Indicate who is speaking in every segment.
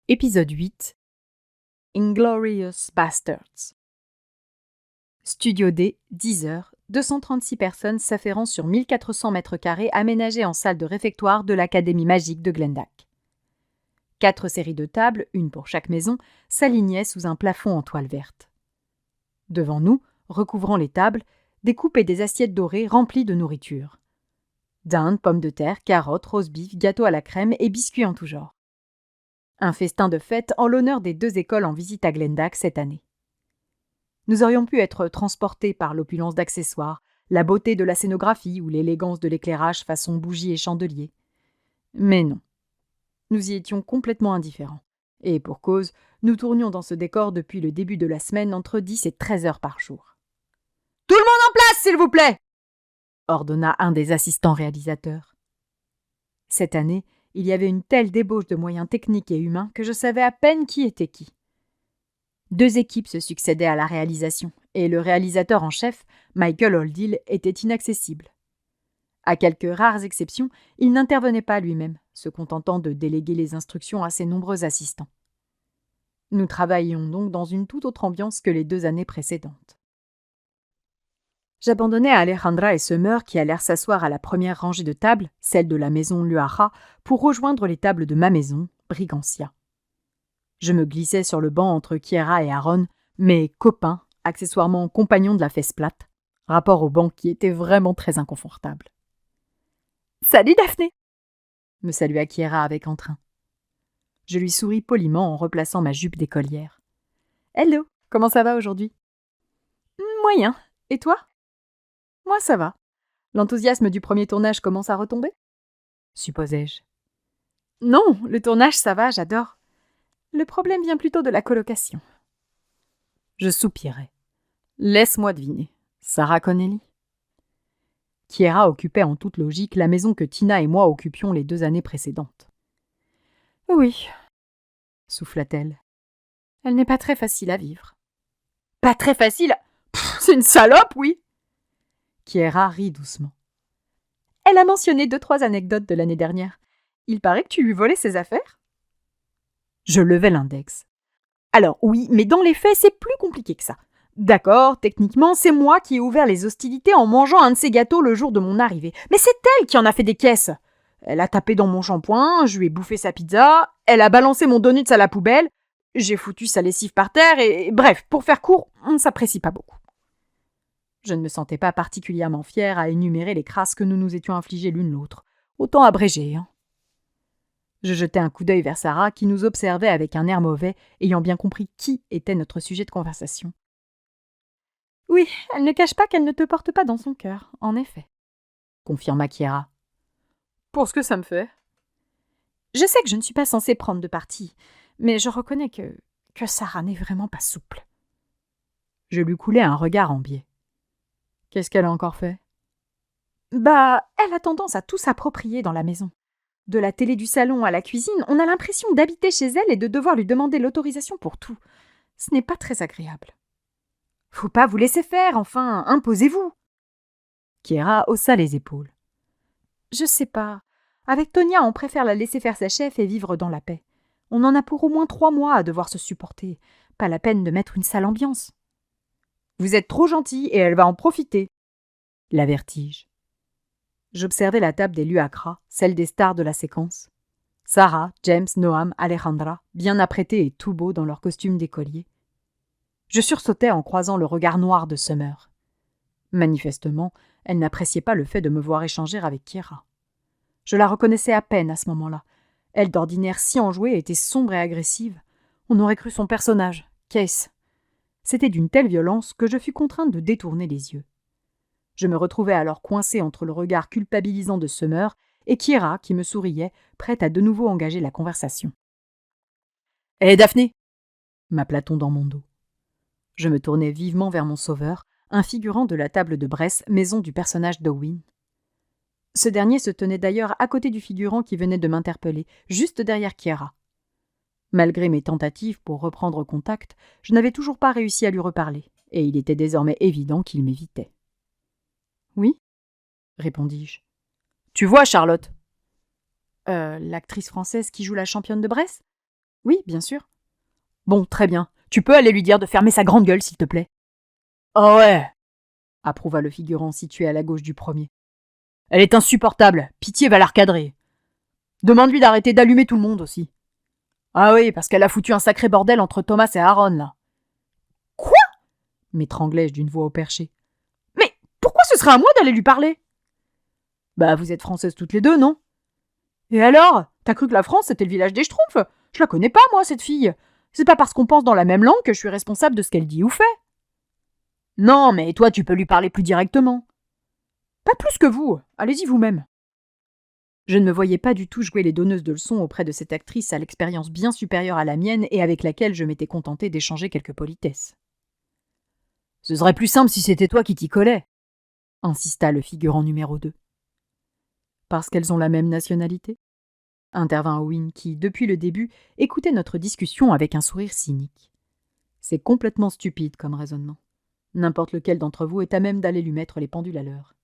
Speaker 1: Épisode 8 Inglorious Bastards. Studio D, 10 heures, 236 personnes s'affairant sur 1400 mètres carrés aménagés en salle de réfectoire de l'Académie magique de Glendack. 4 séries de tables, une pour chaque maison, s'alignaient sous un plafond en toile verte. Devant nous, recouvrant les tables, des coupes et des assiettes dorées remplies de nourriture. Dinde, pommes de terre, carottes, roast beef, gâteaux à la crème et biscuits en tout genre. Un festin de fête en l'honneur des 2 écoles en visite à Glendack cette année. Nous aurions pu être transportés par l'opulence d'accessoires, la beauté de la scénographie ou l'élégance de l'éclairage façon bougies et chandeliers. Mais non. Nous y étions complètement indifférents. Et pour cause, nous tournions dans ce décor depuis le début de la semaine entre 10 et 13 heures par jour. « Tout le monde en place, s'il vous plaît !» ordonna un des assistants réalisateurs. Cette année, il y avait une telle débauche de moyens techniques et humains que je savais à peine qui était qui. 2 équipes se succédaient à la réalisation, et le réalisateur en chef, Michael Oldhill, était inaccessible. À quelques rares exceptions, il n'intervenait pas lui-même, se contentant de déléguer les instructions à ses nombreux assistants. Nous travaillions donc dans une toute autre ambiance que les 2 années précédentes. J'abandonnai Alejandra et Summer qui allèrent s'asseoir à la première rangée de tables, celle de la maison Luara, pour rejoindre les tables de ma maison, Brigantia. Je me glissais sur le banc entre Kiera et Aaron, mes copains, accessoirement compagnons de la fesse plate, rapport au banc qui était vraiment très inconfortable. « Salut Daphné !» me salua Kiera avec entrain. Je lui souris poliment en replaçant ma jupe d'écolière. « Hello, comment ça va aujourd'hui ?»« Moyen. Et toi ?»« Moi, ça va. L'enthousiasme du premier tournage commence à retomber ?» supposai-je. « Non, le tournage, ça va, j'adore. Le problème vient plutôt de la colocation. » Je soupirai. « Laisse-moi deviner. Sarah Connelly ?» Kiera occupait en toute logique la maison que Tina et moi occupions les 2 années précédentes. « Oui, » souffla-t-elle. « Elle n'est pas très facile à vivre. »« Pas très facile ? C'est une salope, oui !» Kiera rit doucement. « Elle a mentionné 2-3 anecdotes de l'année dernière. Il paraît que tu lui volais ses affaires ?» Je levai l'index. « Alors oui, mais dans les faits, c'est plus compliqué que ça. D'accord, techniquement, c'est moi qui ai ouvert les hostilités en mangeant un de ses gâteaux le jour de mon arrivée. Mais c'est elle qui en a fait des caisses. Elle a tapé dans mon shampoing, je lui ai bouffé sa pizza, elle a balancé mon donuts à la poubelle, j'ai foutu sa lessive par terre et bref, pour faire court, on ne s'apprécie pas beaucoup. » Je ne me sentais pas particulièrement fière à énumérer les crasses que nous nous étions infligées l'une l'autre. Autant abréger, hein. Je jetai un coup d'œil vers Sarah qui nous observait avec un air mauvais, ayant bien compris qui était notre sujet de conversation. « Oui, elle ne cache pas qu'elle ne te porte pas dans son cœur, en effet, » confirma Kiera. « Pour ce que ça me fait. » Je sais que je ne suis pas censée prendre de parti, mais je reconnais que Sarah n'est vraiment pas souple. Je lui coulai un regard en biais. Qu'est-ce qu'elle a encore fait ? Bah, elle a tendance à tout s'approprier dans la maison. De la télé du salon à la cuisine, on a l'impression d'habiter chez elle et de devoir lui demander l'autorisation pour tout. Ce n'est pas très agréable. Faut pas vous laisser faire, enfin, imposez-vous. Kiera haussa les épaules. Je sais pas. Avec Tonia, on préfère la laisser faire sa chef et vivre dans la paix. On en a pour au moins 3 mois à devoir se supporter. Pas la peine de mettre une sale ambiance. Vous êtes trop gentil et elle va en profiter, l'avertis-je. J'observais la table des Luacra, celle des stars de la séquence. Sarah, James, Noam, Alejandra, bien apprêtés et tout beaux dans leurs costumes d'écoliers. Je sursautais en croisant le regard noir de Summer. Manifestement, elle n'appréciait pas le fait de me voir échanger avec Kiera. Je la reconnaissais à peine à ce moment-là. Elle, d'ordinaire si enjouée, était sombre et agressive. On aurait cru son personnage, Case. C'était d'une telle violence que je fus contrainte de détourner les yeux. Je me retrouvais alors coincée entre le regard culpabilisant de Summer et Kiera qui me souriait, prête à de nouveau engager la conversation. « Hé, Daphné !» m'appela-t-on dans mon dos. Je me tournai vivement vers mon sauveur, un figurant de la table de Bresse, maison du personnage d'Owen. Ce dernier se tenait d'ailleurs à côté du figurant qui venait de m'interpeller, juste derrière Kiera. Malgré mes tentatives pour reprendre contact, je n'avais toujours pas réussi à lui reparler, et il était désormais évident qu'il m'évitait. « Oui ?» répondis-je. « Tu vois, Charlotte ?» L'actrice française qui joue la championne de Bresse ? Oui, bien sûr. Bon, très bien. Tu peux aller lui dire de fermer sa grande gueule, s'il te plaît. Ah ouais, approuva le figurant situé à la gauche du premier. Elle est insupportable. Pitié va la recadrer. Demande-lui d'arrêter d'allumer tout le monde aussi. Ah oui, parce qu'elle a foutu un sacré bordel entre Thomas et Aaron, là. Quoi? M'étranglai-je d'une voix au perché. Mais pourquoi ce serait à moi d'aller lui parler? Bah, vous êtes françaises toutes les deux, non? Et alors? T'as cru que la France, c'était le village des Schtroumpfs? Je la connais pas, moi, cette fille. C'est pas parce qu'on pense dans la même langue que je suis responsable de ce qu'elle dit ou fait. Non, mais toi, tu peux lui parler plus directement. Pas plus que vous. Allez-y vous-même. Je ne me voyais pas du tout jouer les donneuses de leçons auprès de cette actrice à l'expérience bien supérieure à la mienne et avec laquelle je m'étais contenté d'échanger quelques politesses. Ce serait plus simple si c'était toi qui t'y collais, insista le figurant numéro 2. Parce qu'elles ont la même nationalité, intervint Owen qui, depuis le début, écoutait notre discussion avec un sourire cynique. C'est complètement stupide comme raisonnement. N'importe lequel d'entre vous est à même d'aller lui mettre les pendules à l'heure.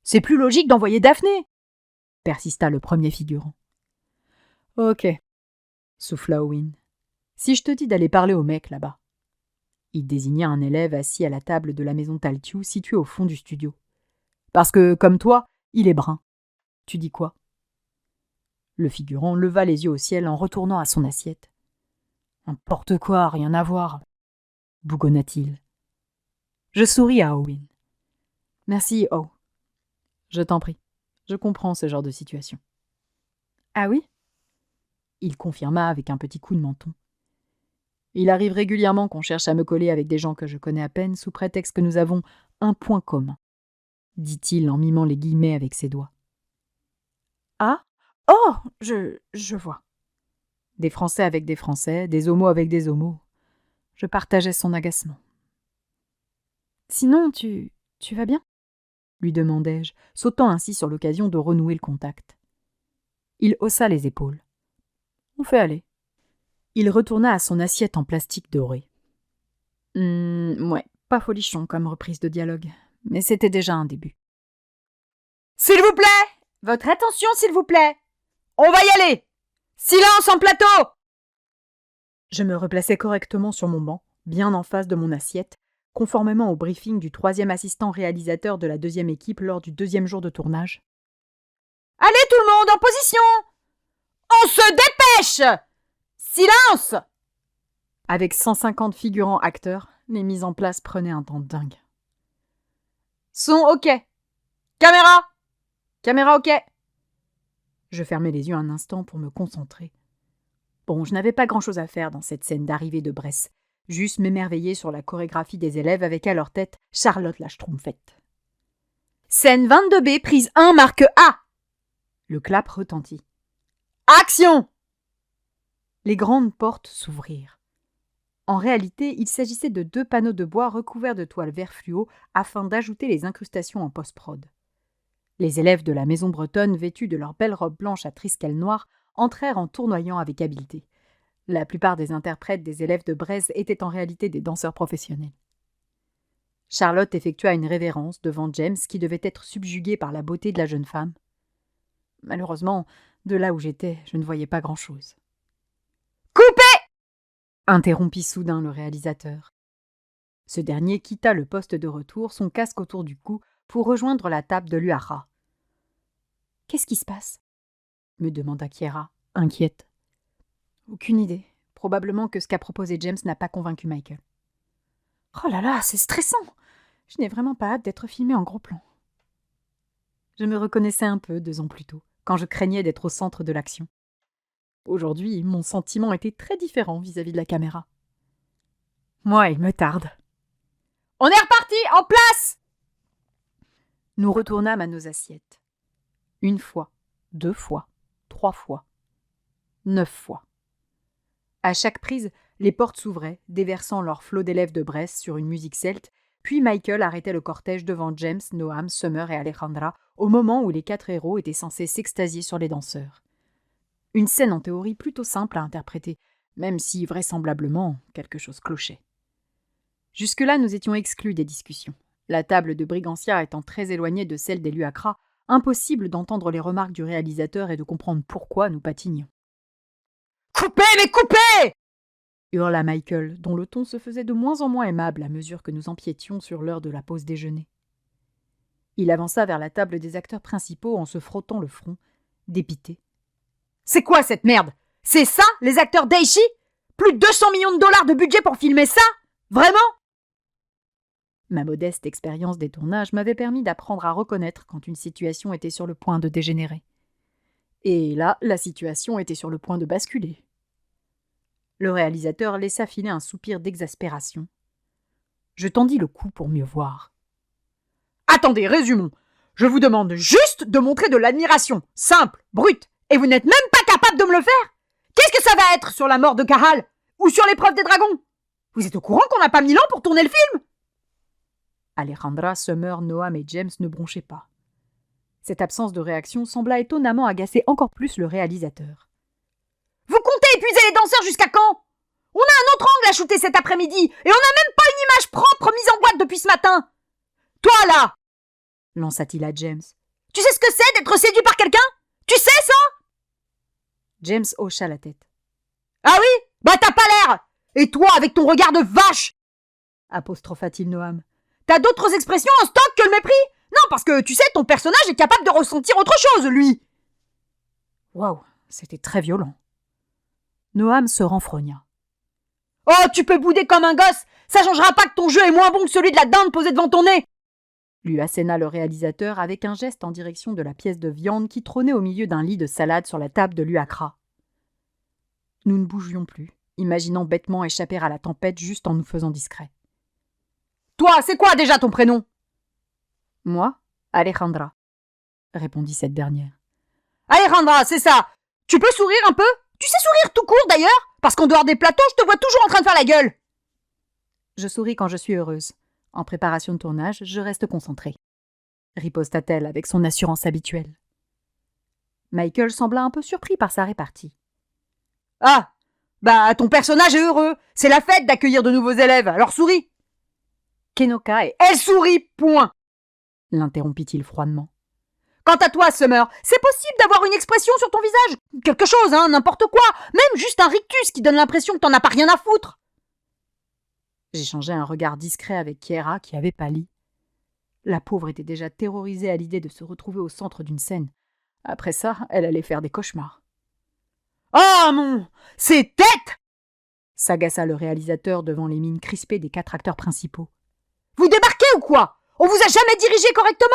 Speaker 1: C'est plus logique d'envoyer Daphné, persista le premier figurant. Ok, souffla Owen. Si je te dis d'aller parler au mec là-bas. Il désigna un élève assis à la table de la maison Taltiu située au fond du studio. Parce que, comme toi, il est brun. Tu dis quoi? Le figurant leva les yeux au ciel en retournant à son assiette. N'importe quoi, rien à voir, bougonna-t-il. Je souris à Owen. Merci, O. Je t'en prie. Je comprends ce genre de situation. Ah oui? Il confirma avec un petit coup de menton. Il arrive régulièrement qu'on cherche à me coller avec des gens que je connais à peine sous prétexte que nous avons un point commun, dit-il en mimant les guillemets avec ses doigts. Ah? Oh, je vois. Des Français avec des Français, des homos avec des homos. Je partageais son agacement. Sinon, tu vas bien? Lui demandai-je, sautant ainsi sur l'occasion de renouer le contact. Il haussa les épaules. On fait aller. Il retourna à son assiette en plastique doré. Ouais, pas folichon comme reprise de dialogue, mais c'était déjà un début. S'il vous plaît! Votre attention, s'il vous plaît! On va y aller! Silence en plateau! Je me replaçai correctement sur mon banc, bien en face de mon assiette, conformément au briefing du 3e assistant réalisateur de la 2e équipe lors du 2e jour de tournage. Allez tout le monde en position! On se dépêche! Silence! Avec 150 figurants acteurs, les mises en place prenaient un temps dingue. Son OK. Caméra! Caméra OK. Je fermai les yeux un instant pour me concentrer. Bon, je n'avais pas grand-chose à faire dans cette scène d'arrivée de Bresse, juste m'émerveiller sur la chorégraphie des élèves avec à leur tête Charlotte la Schtroumpfette. Scène 22B, prise 1, marque A. Le clap retentit. Action! Les grandes portes s'ouvrirent. En réalité, il s'agissait de 2 panneaux de bois recouverts de toile vert fluo afin d'ajouter les incrustations en post-prod. Les élèves de la maison bretonne, vêtus de leurs belles robes blanches à trisquelles noires, entrèrent en tournoyant avec habileté. La plupart des interprètes des élèves de Bresse étaient en réalité des danseurs professionnels. Charlotte effectua une révérence devant James qui devait être subjugué par la beauté de la jeune femme. Malheureusement, de là où j'étais, je ne voyais pas grand-chose. « Coupez !» interrompit soudain le réalisateur. Ce dernier quitta le poste de retour, son casque autour du cou, pour rejoindre la table de l'UARA. « Qu'est-ce qui se passe ?» me demanda Kiera, inquiète. « Aucune idée. Probablement que ce qu'a proposé James n'a pas convaincu Michael. »« Oh là là, c'est stressant! Je n'ai vraiment pas hâte d'être filmée en gros plan. » Je me reconnaissais un peu 2 ans plus tôt, quand je craignais d'être au centre de l'action. Aujourd'hui, mon sentiment était très différent vis-à-vis de la caméra. Moi, il me tarde. « On est reparti! En place !» Nous retournâmes à nos assiettes. 1 fois, 2 fois, 3 fois, 9 fois. À chaque prise, les portes s'ouvraient, déversant leur flot d'élèves de Bresse sur une musique celte, puis Michael arrêtait le cortège devant James, Noam, Summer et Alejandra au moment où les 4 héros étaient censés s'extasier sur les danseurs. Une scène en théorie plutôt simple à interpréter, même si vraisemblablement quelque chose clochait. Jusque-là, nous étions exclus des discussions. La table de Brigantia étant très éloignée de celle des Luacra, impossible d'entendre les remarques du réalisateur et de comprendre pourquoi nous patinions. Coupez, mais coupez !» hurla Michael, dont le ton se faisait de moins en moins aimable à mesure que nous empiétions sur l'heure de la pause déjeuner. Il avança vers la table des acteurs principaux en se frottant le front, dépité. « C'est quoi cette merde? C'est ça, les acteurs Daishi? Plus de 200 millions de dollars de budget pour filmer ça? Vraiment ?» Ma modeste expérience des tournages m'avait permis d'apprendre à reconnaître quand une situation était sur le point de dégénérer. Et là, la situation était sur le point de basculer. Le réalisateur laissa filer un soupir d'exaspération. Je tendis le cou pour mieux voir. « Attendez, résumons. Je vous demande juste de montrer de l'admiration, simple, brute, et vous n'êtes même pas capable de me le faire? Qu'est-ce que ça va être sur la mort de Caral? Ou sur l'épreuve des dragons? Vous êtes au courant qu'on n'a pas 1000 ans pour tourner le film ?» Alejandra, Summer, Noam et James ne bronchaient pas. Cette absence de réaction sembla étonnamment agacer encore plus le réalisateur. « Vous comptez épuiser les danseurs jusqu'à quand? On a un autre angle à shooter cet après-midi, et on n'a même pas une image propre mise en boîte depuis ce matin. Toi là !» lança-t-il à James. « Tu sais ce que c'est d'être séduit par quelqu'un? Tu sais ça ?» James hocha la tête. « Ah oui? Bah t'as pas l'air! Et toi, avec ton regard de vache !» apostropha-t-il Noam. « T'as d'autres expressions en stock que le mépris? Non, parce que, tu sais, ton personnage est capable de ressentir autre chose, lui !» Waouh, c'était très violent. Noam se renfrogna. « Oh, tu peux bouder comme un gosse! Ça changera pas que ton jeu est moins bon que celui de la dinde posée devant ton nez !» lui asséna le réalisateur avec un geste en direction de la pièce de viande qui trônait au milieu d'un lit de salade sur la table de l'Uacra. Nous ne bougions plus, imaginant bêtement échapper à la tempête juste en nous faisant discrets. « Toi, c'est quoi déjà ton prénom ?»« Moi, Alejandra, » répondit cette dernière. « Alejandra, c'est ça. Tu peux sourire un peu? Tu sais sourire tout court d'ailleurs? Parce qu'en dehors des plateaux, je te vois toujours en train de faire la gueule. » Je souris quand je suis heureuse. En préparation de tournage, je reste concentrée. Riposta-t-elle avec son assurance habituelle. Michael sembla un peu surpris par sa répartie. « Ah, bah ton personnage est heureux. C'est la fête d'accueillir de nouveaux élèves, alors souris. » Kenoka et elle sourit, point, l'interrompit-il froidement. « Quant à toi, Summer, c'est possible d'avoir une expression sur ton visage. Quelque chose, n'importe quoi. Même juste un rictus qui donne l'impression que t'en as pas rien à foutre. » J'échangeai un regard discret avec Kiera qui avait pâli. La pauvre était déjà terrorisée à l'idée de se retrouver au centre d'une scène. Après ça, elle allait faire des cauchemars. « Oh mon... c'est tête !» s'agaça le réalisateur devant les mines crispées des 4 acteurs principaux. « Vous débarquez ou quoi? On vous a jamais dirigé correctement?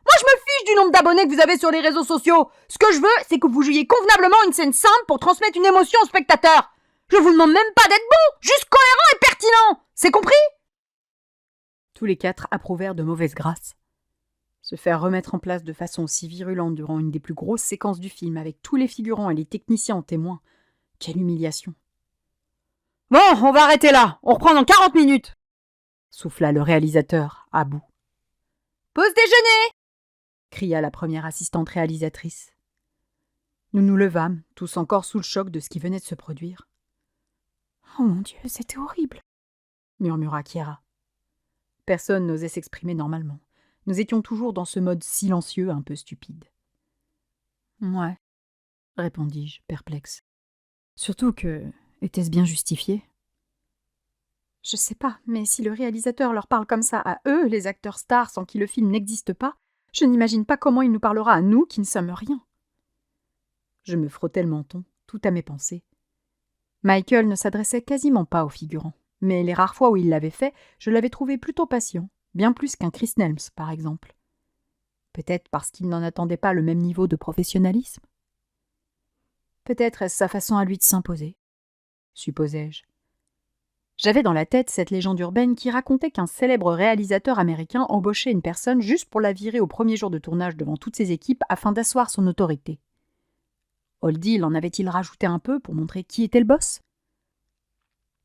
Speaker 1: Moi, je me fiche du nombre d'abonnés que vous avez sur les réseaux sociaux. Ce que je veux, c'est que vous jouiez convenablement une scène simple pour transmettre une émotion au spectateur. Je vous demande même pas d'être bon, juste cohérent et pertinent. C'est compris ?» Tous les 4 approuvèrent de mauvaise grâce. Se faire remettre en place de façon aussi virulente durant une des plus grosses séquences du film avec tous les figurants et les techniciens en témoin. Quelle humiliation. « Bon, on va arrêter là. On reprend dans 40 minutes. » souffla le réalisateur, à bout. « Pause déjeuner !» cria la première assistante réalisatrice. Nous nous levâmes, tous encore sous le choc de ce qui venait de se produire. « Oh mon Dieu, c'était horrible !» murmura Kiera. Personne n'osait s'exprimer normalement. Nous étions toujours dans ce mode silencieux un peu stupide. « Ouais, » répondis-je, perplexe. « Surtout que... était-ce bien justifié ? » Je sais pas, mais si le réalisateur leur parle comme ça à eux, les acteurs stars sans qui le film n'existe pas, je n'imagine pas comment il nous parlera à nous qui ne sommes rien. Je me frottais le menton, tout à mes pensées. Michael ne s'adressait quasiment pas aux figurants, mais les rares fois où il l'avait fait, je l'avais trouvé plutôt patient, bien plus qu'un Chris Nelms, par exemple. Peut-être parce qu'il n'en attendait pas le même niveau de professionnalisme. Peut-être est-ce sa façon à lui de s'imposer, supposai-je. J'avais dans la tête cette légende urbaine qui racontait qu'un célèbre réalisateur américain embauchait une personne juste pour la virer au premier jour de tournage devant toutes ses équipes afin d'asseoir son autorité. Oldie en avait-il rajouté un peu pour montrer qui était le boss?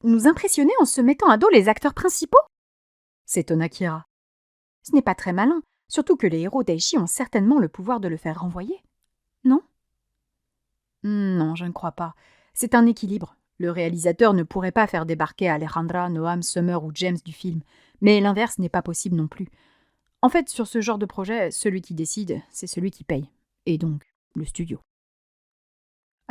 Speaker 1: Nous impressionner en se mettant à dos les acteurs principaux? S'étonna Kiera. Ce n'est pas très malin, surtout que les héros d'Aichi ont certainement le pouvoir de le faire renvoyer. Non? Non, je ne crois pas. C'est un équilibre. Le réalisateur ne pourrait pas faire débarquer Alejandra, Noam, Summer ou James du film, mais l'inverse n'est pas possible non plus. En fait, sur ce genre de projet, celui qui décide, c'est celui qui paye, et donc le studio.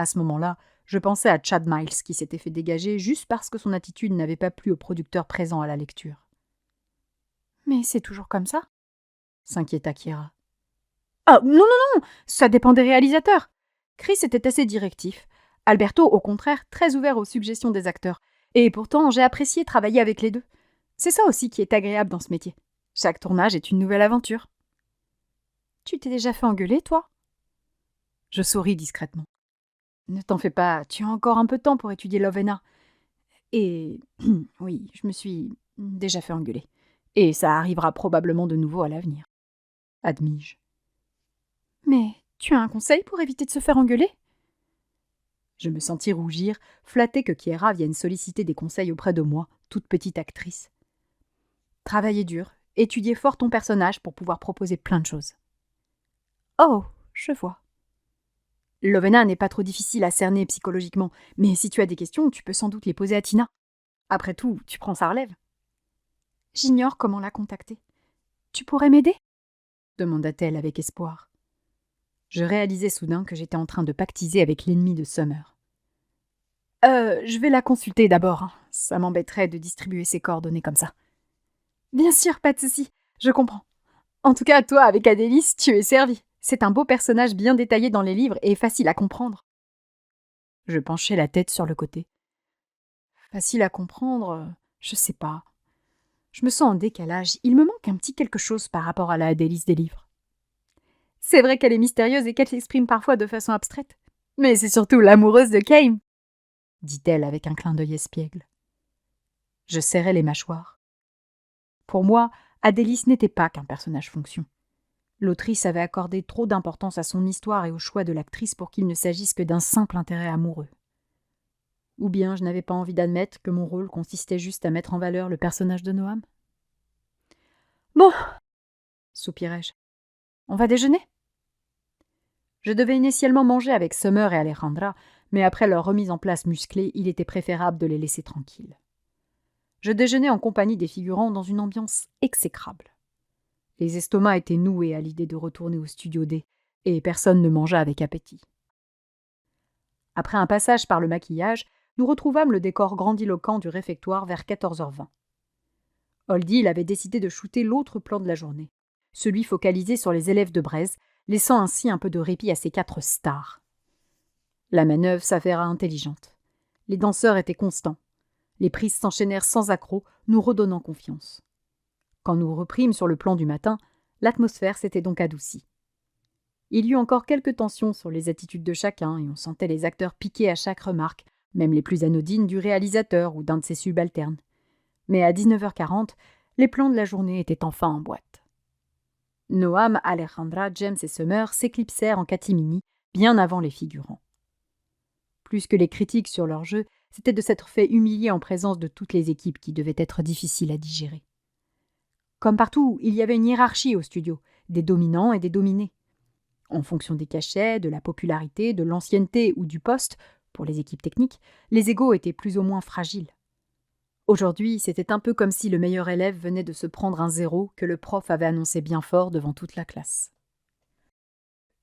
Speaker 1: À ce moment-là, je pensais à Chad Miles qui s'était fait dégager juste parce que son attitude n'avait pas plu aux producteurs présents à la lecture. « Mais c'est toujours comme ça ?» s'inquiéta Kira. « Ah, non, non, non, ça dépend des réalisateurs. » Chris était assez directif. Alberto, au contraire, très ouvert aux suggestions des acteurs. Et pourtant, j'ai apprécié travailler avec les deux. C'est ça aussi qui est agréable dans ce métier. Chaque tournage est une nouvelle aventure. « Tu t'es déjà fait engueuler, toi ?» Je souris discrètement. « Ne t'en fais pas, tu as encore un peu de temps pour étudier Lovena. » Et oui, je me suis déjà fait engueuler. Et ça arrivera probablement de nouveau à l'avenir. Admis-je. « Mais tu as un conseil pour éviter de se faire engueuler ?» Je me sentis rougir, flattée que Kiera vienne solliciter des conseils auprès de moi, toute petite actrice. Travailler dur, étudier fort ton personnage pour pouvoir proposer plein de choses. Oh, je vois. Lovena n'est pas trop difficile à cerner psychologiquement, mais si tu as des questions, tu peux sans doute les poser à Tina. Après tout, tu prends sa relève. J'ignore comment la contacter. Tu pourrais m'aider ? Demanda-t-elle avec espoir. Je réalisais soudain que j'étais en train de pactiser avec l'ennemi de Summer. Je vais la consulter d'abord. Hein. Ça m'embêterait de distribuer ses coordonnées comme ça. Bien sûr, pas de souci. Je comprends. En tout cas, toi, avec Adélis, tu es servi. C'est un beau personnage bien détaillé dans les livres et facile à comprendre. Je penchai la tête sur le côté. Facile à comprendre, je sais pas. Je me sens en décalage. Il me manque un petit quelque chose par rapport à la Adélis des livres. C'est vrai qu'elle est mystérieuse et qu'elle s'exprime parfois de façon abstraite. Mais c'est surtout l'amoureuse de Kame, dit-elle avec un clin d'œil espiègle. Je serrai les mâchoires. Pour moi, Adélis n'était pas qu'un personnage fonction. L'autrice avait accordé trop d'importance à son histoire et au choix de l'actrice pour qu'il ne s'agisse que d'un simple intérêt amoureux. Ou bien je n'avais pas envie d'admettre que mon rôle consistait juste à mettre en valeur le personnage de Noam. « Bon, soupirai-je, on va déjeuner ?» Je devais initialement manger avec Summer et Alejandra, mais après leur remise en place musclée, il était préférable de les laisser tranquilles. Je déjeunais en compagnie des figurants dans une ambiance exécrable. Les estomacs étaient noués à l'idée de retourner au studio D, et personne ne mangea avec appétit. Après un passage par le maquillage, nous retrouvâmes le décor grandiloquent du réfectoire vers 14h20. Oldie avait décidé de shooter l'autre plan de la journée, celui focalisé sur les élèves de Braise, laissant ainsi un peu de répit à ses 4 stars. La manœuvre s'avéra intelligente. Les danseurs étaient constants. Les prises s'enchaînèrent sans accroc, nous redonnant confiance. Quand nous reprîmes sur le plan du matin, l'atmosphère s'était donc adoucie. Il y eut encore quelques tensions sur les attitudes de chacun et on sentait les acteurs piquer à chaque remarque, même les plus anodines du réalisateur ou d'un de ses subalternes. Mais à 19h40, les plans de la journée étaient enfin en boîte. Noam, Alejandra, James et Summer s'éclipsèrent en catimini bien avant les figurants. Plus que les critiques sur leur jeu, c'était de s'être fait humilier en présence de toutes les équipes qui devaient être difficiles à digérer. Comme partout, il y avait une hiérarchie au studio, des dominants et des dominés. En fonction des cachets, de la popularité, de l'ancienneté ou du poste, pour les équipes techniques, les égos étaient plus ou moins fragiles. Aujourd'hui, c'était un peu comme si le meilleur élève venait de se prendre un 0 que le prof avait annoncé bien fort devant toute la classe.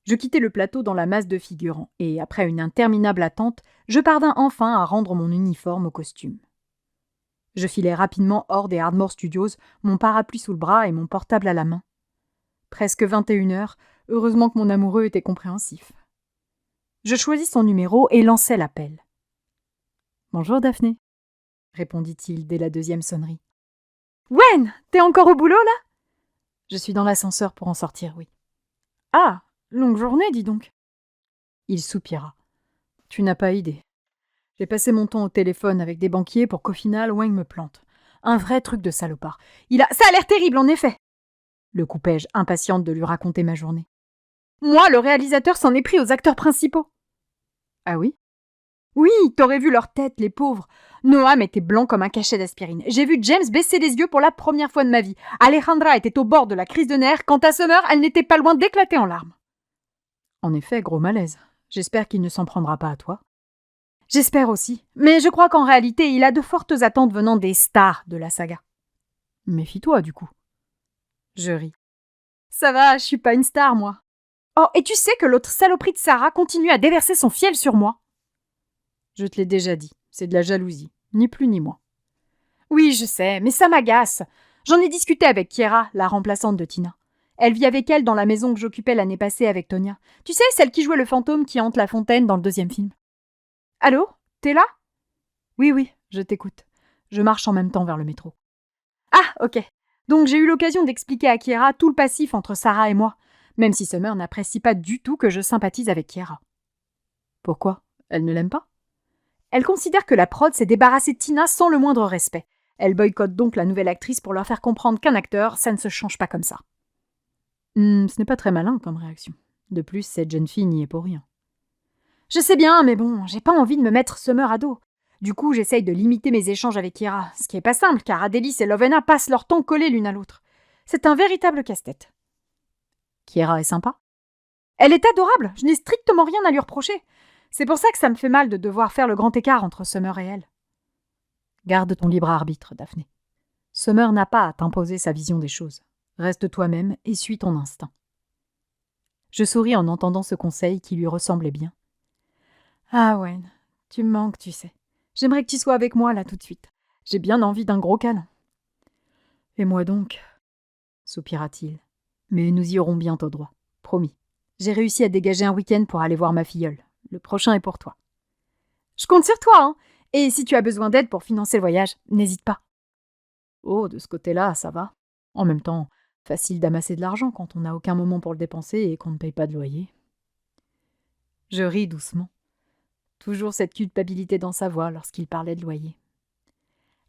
Speaker 1: Je quittai le plateau dans la masse de figurants et, après une interminable attente, je parvins enfin à rendre mon uniforme au costume. Je filai rapidement hors des Ardmore Studios, mon parapluie sous le bras et mon portable à la main. Presque 21h, heureusement que mon amoureux était compréhensif. Je choisis son numéro et lançai l'appel. « Bonjour Daphné », répondit-il dès la 2e sonnerie. « Wen, t'es encore au boulot là ?» Je suis dans l'ascenseur pour en sortir, oui. « Ah, longue journée, dis donc. » Il soupira. « Tu n'as pas idée. J'ai passé mon temps au téléphone avec des banquiers pour qu'au final, Wang me plante. Un vrai truc de salopard. Ça a l'air terrible, en effet !» Le coupai-je, impatiente de lui raconter ma journée. « Moi, le réalisateur s'en est pris aux acteurs principaux. »« Ah oui ?»« Oui, t'aurais vu leur tête, les pauvres. Noam était blanc comme un cachet d'aspirine. J'ai vu James baisser les yeux pour la première fois de ma vie. Alejandra était au bord de la crise de nerfs. Quant à Summer, elle n'était pas loin d'éclater en larmes. » En effet, gros malaise. J'espère qu'il ne s'en prendra pas à toi. J'espère aussi. Mais je crois qu'en réalité, il a de fortes attentes venant des stars de la saga. Méfie-toi, du coup. Je ris. Ça va, je suis pas une star, moi. Oh, et tu sais que l'autre saloperie de Sarah continue à déverser son fiel sur moi. Je te l'ai déjà dit, c'est de la jalousie, ni plus ni moins. Oui, je sais, mais ça m'agace. J'en ai discuté avec Kiera, la remplaçante de Tina. Elle vit avec elle dans la maison que j'occupais l'année passée avec Tonia. Tu sais, celle qui jouait le fantôme qui hante la fontaine dans le 2e film. Allô? T'es là? Oui, oui, je t'écoute. Je marche en même temps vers le métro. Ah, ok. Donc j'ai eu l'occasion d'expliquer à Kiera tout le passif entre Sarah et moi, même si Summer n'apprécie pas du tout que je sympathise avec Kiera. Pourquoi? Elle ne l'aime pas? Elle considère que la prod s'est débarrassée de Tina sans le moindre respect. Elle boycotte donc la nouvelle actrice pour leur faire comprendre qu'un acteur, ça ne se change pas comme ça. Ce n'est pas très malin comme réaction. De plus, cette jeune fille n'y est pour rien. Je sais bien, mais bon, j'ai pas envie de me mettre Summer à dos. Du coup, j'essaye de limiter mes échanges avec Kiera, ce qui est pas simple, car Adélis et Lovena passent leur temps collés l'une à l'autre. C'est un véritable casse-tête. Kiera est sympa. Elle est adorable, je n'ai strictement rien à lui reprocher. C'est pour ça que ça me fait mal de devoir faire le grand écart entre Summer et elle. Garde ton libre arbitre, Daphné. Summer n'a pas à t'imposer sa vision des choses. Reste toi-même et suis ton instinct. Je souris en entendant ce conseil qui lui ressemblait bien. Ah Wayne, tu me manques, tu sais. J'aimerais que tu sois avec moi là tout de suite. J'ai bien envie d'un gros câlin. Et moi donc, soupira-t-il. Mais nous y aurons bientôt droit, promis. J'ai réussi à dégager un week-end pour aller voir ma filleule. Le prochain est pour toi. Je compte sur toi, hein. Et si tu as besoin d'aide pour financer le voyage, n'hésite pas. Oh, de ce côté-là, ça va. En même temps, facile d'amasser de l'argent quand on n'a aucun moment pour le dépenser et qu'on ne paye pas de loyer. Je ris doucement. Toujours cette culpabilité dans sa voix lorsqu'il parlait de loyer.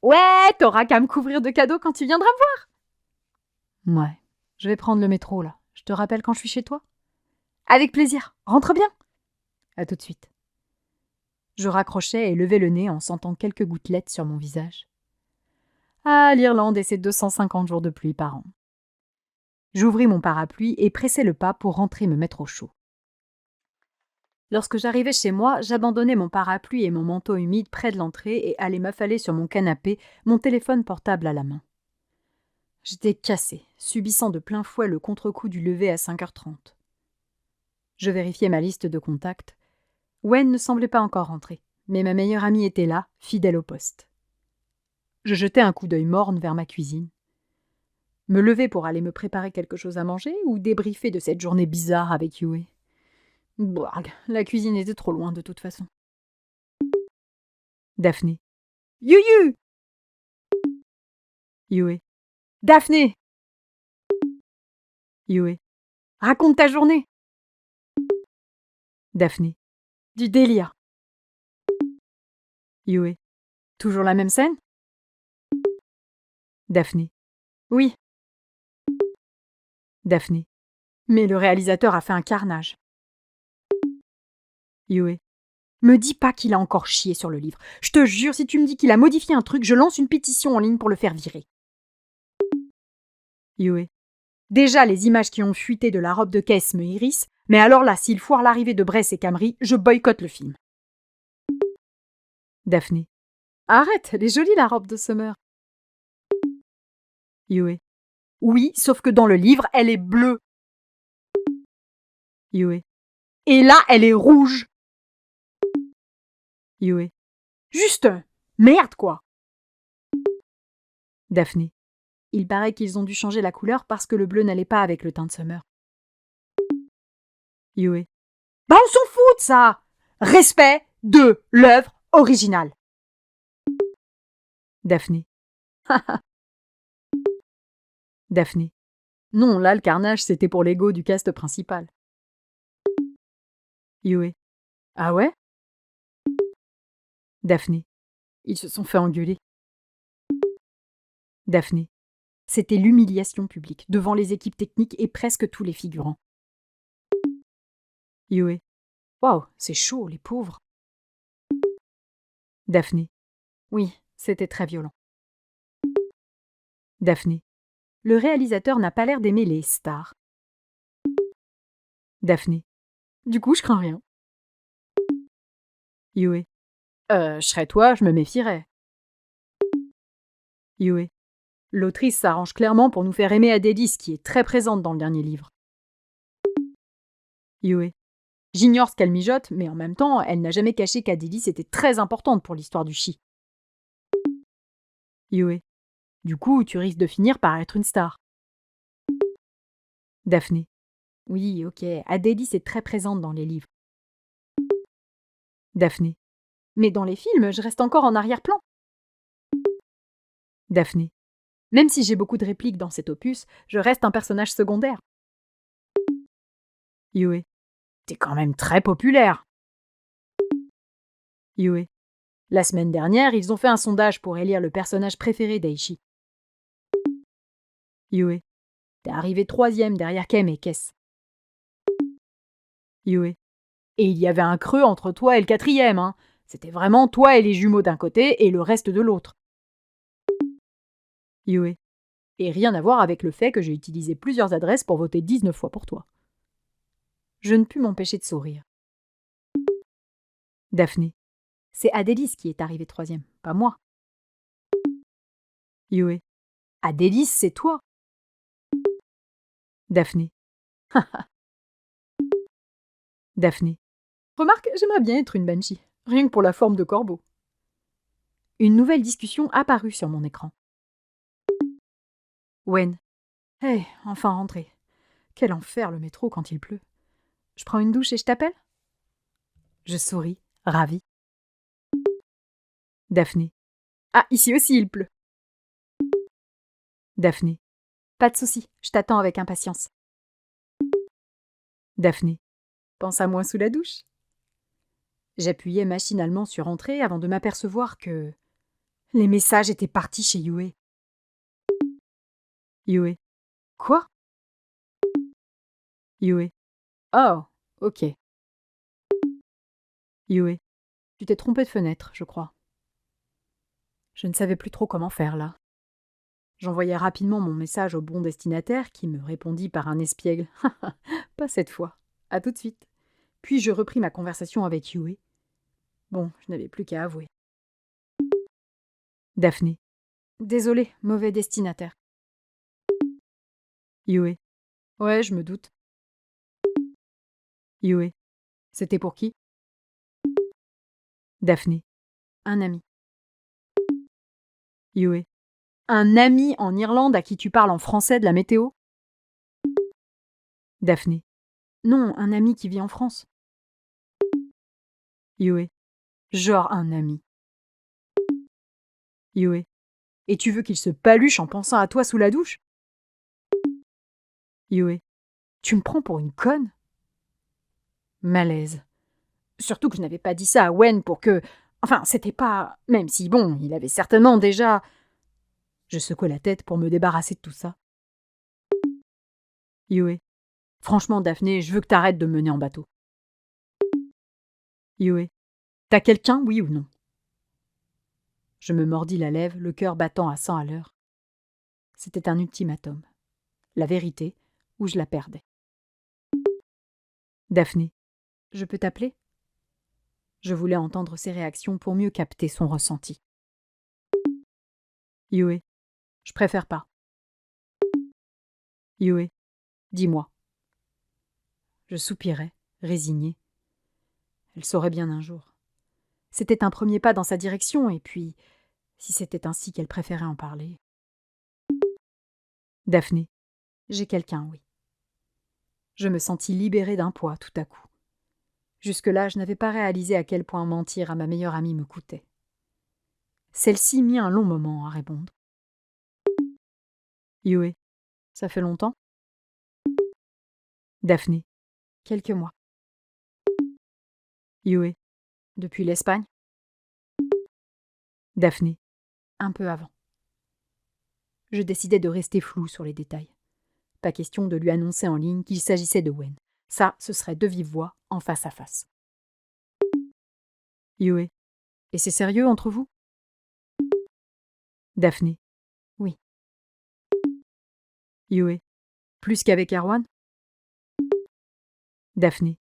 Speaker 1: Ouais, t'auras qu'à me couvrir de cadeaux quand tu viendras me voir. Ouais, je vais prendre le métro là. Je te rappelle quand je suis chez toi. Avec plaisir, rentre bien. À tout de suite. Je raccrochais et levai le nez en sentant quelques gouttelettes sur mon visage. Ah, l'Irlande et ses 250 jours de pluie par an. J'ouvris mon parapluie et pressai le pas pour rentrer me mettre au chaud. Lorsque j'arrivai chez moi, j'abandonnai mon parapluie et mon manteau humide près de l'entrée et allai m'affaler sur mon canapé, mon téléphone portable à la main. J'étais cassée, subissant de plein fouet le contre-coup du lever à 5h30. Je vérifiai ma liste de contacts. Wen ne semblait pas encore rentrer, mais ma meilleure amie était là, fidèle au poste. Je jetai un coup d'œil morne vers ma cuisine. Me lever pour aller me préparer quelque chose à manger ou débriefer de cette journée bizarre avec Yue. Bouarg, la cuisine était trop loin de toute façon. Daphné. Yuyu! Yue. Daphné! Yue. Raconte ta journée! Daphné. Du délire. Yue. Toujours la même scène? Daphné. Oui. Daphné. Mais le réalisateur a fait un carnage. Yue. Me dis pas qu'il a encore chié sur le livre. Je te jure, si tu me dis qu'il a modifié un truc, je lance une pétition en ligne pour le faire virer. Yue. Déjà, les images qui ont fuité de la robe de caisse me hérissent, mais alors là, s'il foire l'arrivée de Bress et Camry, je boycotte le film. Daphné. Arrête, elle est jolie la robe de Summer. Yue. Oui, sauf que dans le livre, elle est bleue. Yue. Et là, elle est rouge. Yue. Juste, merde quoi. Daphné. Il paraît qu'ils ont dû changer la couleur parce que le bleu n'allait pas avec le teint de Summer. Yue. Bah on s'en fout de ça. Respect de l'œuvre originale. Daphné. Daphné. Non, là, le carnage, c'était pour l'ego du cast principal. Yue. Ah ouais? Daphné. Ils se sont fait engueuler. Daphné. C'était l'humiliation publique, devant les équipes techniques et presque tous les figurants. Yue. Waouh, c'est chaud, les pauvres. Daphné. Oui, c'était très violent. Daphné. Le réalisateur n'a pas l'air d'aimer les stars. Daphné. Du coup, je crains rien. Yue. Je serais toi, je me méfierais. Yue. L'autrice s'arrange clairement pour nous faire aimer Adélis, qui est très présente dans le dernier livre. Yue. J'ignore ce qu'elle mijote, mais en même temps, elle n'a jamais caché qu'Adélis était très importante pour l'histoire du chi. Yue. Du coup, tu risques de finir par être une star. Daphné. Oui, ok, Adélis est très présente dans les livres. Daphné. Mais dans les films, je reste encore en arrière-plan. Daphné. Même si j'ai beaucoup de répliques dans cet opus, je reste un personnage secondaire. Yue. T'es quand même très populaire. Yue. La semaine dernière, ils ont fait un sondage pour élire le personnage préféré d'Aichi. Yue. T'es arrivé 3e derrière Kem et Kess. Yue. Et il y avait un creux entre toi et le 4e, hein. C'était vraiment toi et les jumeaux d'un côté et le reste de l'autre. Yue. Et rien à voir avec le fait que j'ai utilisé plusieurs adresses pour voter 19 fois pour toi. Je ne pus m'empêcher de sourire. Daphné. C'est Adélis qui est arrivé 3e, pas moi. Yue. Adélis, c'est toi. Daphné. Daphné. Remarque, j'aimerais bien être une banshee, rien que pour la forme de corbeau. Une nouvelle discussion apparut sur mon écran. Wen. Hey, enfin rentré. Quel enfer le métro quand il pleut. Je prends une douche et je t'appelle? Je souris, ravie. Daphné. Ah, ici aussi il pleut. Daphné. Pas de souci, je t'attends avec impatience. Daphné. Pense à moi sous la douche. J'appuyais machinalement sur Entrée avant de m'apercevoir que les messages étaient partis chez Yue. Yue. Quoi? Yue. Oh, ok. Yue. Tu t'es trompé de fenêtre, je crois. Je ne savais plus trop comment faire là. J'envoyai rapidement mon message au bon destinataire qui me répondit par un espiègle. Pas cette fois. À tout de suite. Puis je repris ma conversation avec Yue. Bon, je n'avais plus qu'à avouer. Daphné. Désolée, mauvais destinataire. Yue. Ouais, je me doute. Yue. C'était pour qui? Daphné. Un ami. Yue. Un ami en Irlande à qui tu parles en français de la météo? Daphné. Non, un ami qui vit en France. Yue. Genre un ami. Yue. Et tu veux qu'il se paluche en pensant à toi sous la douche? Yue. Tu me prends pour une conne? Malaise. Surtout que je n'avais pas dit ça à Wen pour que... Enfin, c'était pas... Même si, bon, il avait certainement déjà... Je secouai la tête pour me débarrasser de tout ça. Yue. Franchement, Daphné, je veux que t'arrêtes de me mener en bateau. Yue. T'as quelqu'un, oui ou non? Je me mordis la lèvre, le cœur battant à 100 à l'heure. C'était un ultimatum. La vérité, ou je la perdais. Daphné. Je peux t'appeler? Je voulais entendre ses réactions pour mieux capter son ressenti. Yue. Je préfère pas. Yue. Dis-moi. Je soupirais, résignée. Elle saurait bien un jour. C'était un premier pas dans sa direction, et puis, si c'était ainsi qu'elle préférait en parler. Daphné. J'ai quelqu'un, oui. Je me sentis libérée d'un poids tout à coup. Jusque-là, je n'avais pas réalisé à quel point mentir à ma meilleure amie me coûtait. Celle-ci mit un long moment à répondre. Yue. Ça fait longtemps? Daphné. Quelques mois. Yue. Depuis l'Espagne? Daphné. Un peu avant. Je décidai de rester floue sur les détails. Pas question de lui annoncer en ligne qu'il s'agissait de Wen. Ça, ce serait de vive voix, en face à face. Yue. Et c'est sérieux entre vous? Daphné. Oui. Yue. Plus qu'avec Erwan? Daphné.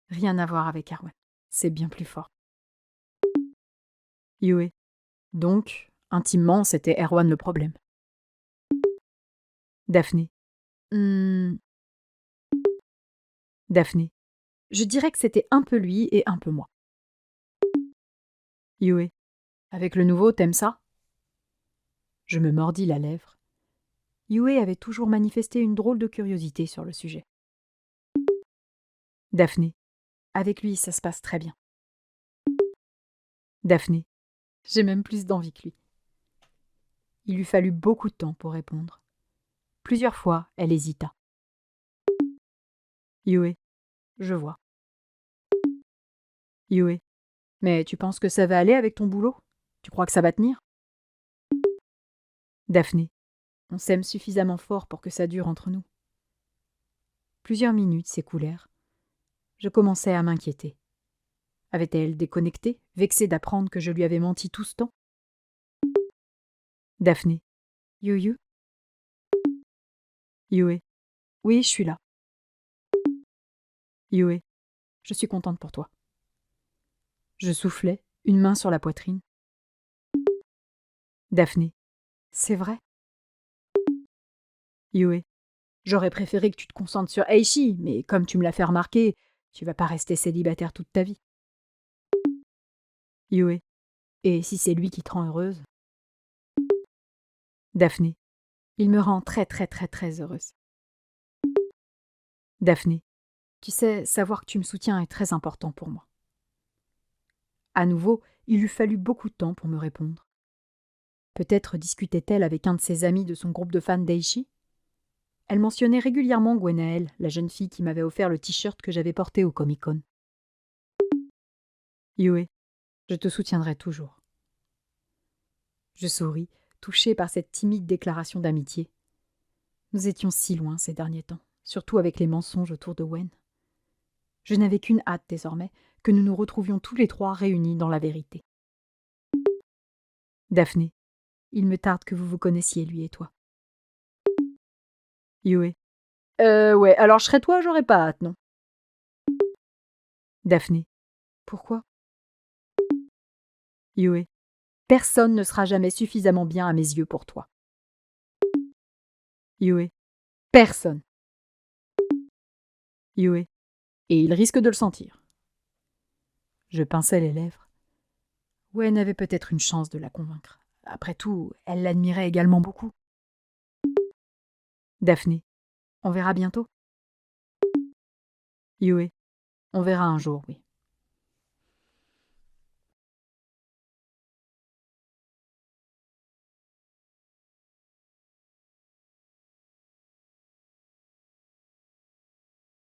Speaker 1: Rien à voir avec Erwan. C'est bien plus fort. Yue. Donc, intimement, c'était Erwan le problème. Daphné. Daphné. Je dirais que c'était un peu lui et un peu moi. Yue, avec le nouveau, t'aimes ça? Je me mordis la lèvre. Yue avait toujours manifesté une drôle de curiosité sur le sujet. Daphné, avec lui, ça se passe très bien. Daphné, j'ai même plus d'envie que lui. Il lui fallut beaucoup de temps pour répondre. Plusieurs fois, elle hésita. Yue, je vois. Yue, mais tu penses que ça va aller avec ton boulot? Tu crois que ça va tenir? Daphné, on s'aime suffisamment fort pour que ça dure entre nous. Plusieurs minutes s'écoulèrent. Je commençais à m'inquiéter. Avait-elle déconnecté, vexée d'apprendre que je lui avais menti tout ce temps? Daphné. Yue. Yue. Oui, je suis là. Yue. Je suis contente pour toi. Je soufflais, une main sur la poitrine. Daphné. C'est vrai? Yue. J'aurais préféré que tu te concentres sur Eishi, mais comme tu me l'as fait remarquer, tu vas pas rester célibataire toute ta vie. Yue. Et si c'est lui qui te rend heureuse? Daphné. Il me rend très très très très heureuse. Daphné. Tu sais, savoir que tu me soutiens est très important pour moi. À nouveau, il eût fallu beaucoup de temps pour me répondre. Peut-être discutait-elle avec un de ses amis de son groupe de fans d'Eishi? Elle mentionnait régulièrement Gwenaëlle, la jeune fille qui m'avait offert le t-shirt que j'avais porté au Comic-Con. Yue, je te soutiendrai toujours. Je souris, touchée par cette timide déclaration d'amitié. Nous étions si loin ces derniers temps, surtout avec les mensonges autour de Wen. Je n'avais qu'une hâte désormais, que nous nous retrouvions tous les trois réunis dans la vérité. Daphné, il me tarde que vous vous connaissiez, lui et toi. Yue. Ouais, alors je serais toi, j'aurais pas hâte, non? Daphné. Pourquoi? Yue. Personne ne sera jamais suffisamment bien à mes yeux pour toi. Yue. Personne. Yue. Et il risque de le sentir. Je pinçais les lèvres. Wen avait peut-être une chance de la convaincre. Après tout, elle l'admirait également beaucoup. Daphné. On verra bientôt. Yue. On verra un jour, oui.